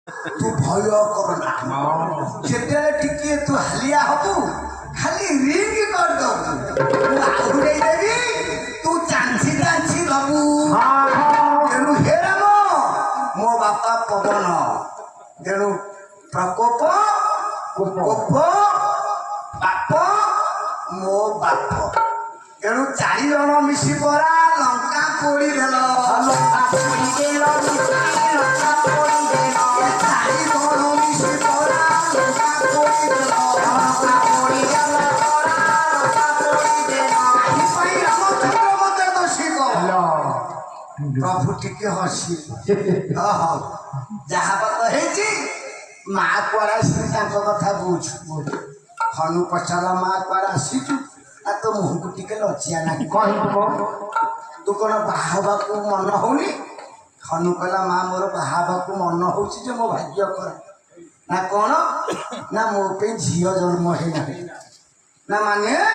तू भय करना जेते टिके तू हलिया हबू खाली रिंग कर दो आउरे देवी तू चांसी चांसी लबू तेणु हे राम मो बापा पवन तेणु प्रकोप कोप बाप मो बाप तेणु चारि जन मिसी परा लंका पोड़ी देल लंका पोड़ी देल लंका पोड़ी देल चारि जन मिसी परा लंका पोड़ी देल लंका पोड़ी देल लंका पोड़ी देल आही पई रामचंद्र मते दोषी कर प्रभु टिके हसी जहा बात हेची माँ कुआड़ा कथा बुझ हनु पचारा माँ कुआड़ा आसीचु आ तो मुह को टिके लचिया ना तू कौन बाहबा को मन होनी हनु कहला माँ मोर बाहबा को मन हो मो भाग्य कर ना कौन ना मो पे झील जन्म है ना माने